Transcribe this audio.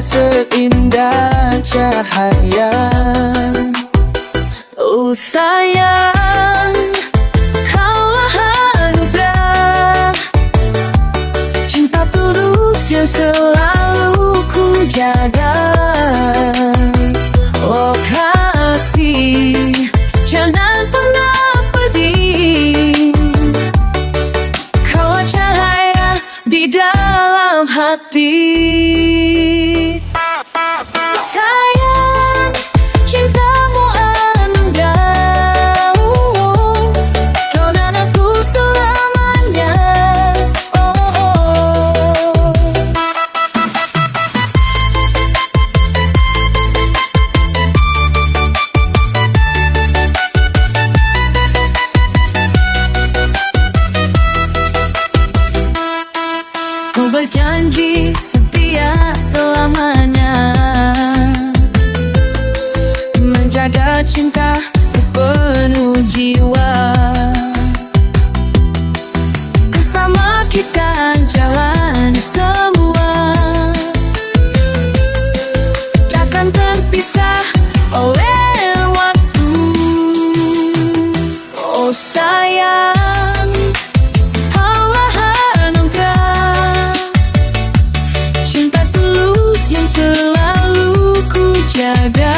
seindah cahaya. Oh sayang, kaulah anugerah cinta tulus yang selalu ku jaga. Oh kasih, jangan pernah pergi, kau cahaya di dalam hati. Sayang, cintamu anugerah, kau dan aku selamanya. Ku berjanji setia selamanya, menjaga cinta sepenuh jiwa. Bersama kita jalani semua, takkan terpisah oleh waktu. Oh sayang, kaulah anugerah cinta tulus yang selalu ku jaga.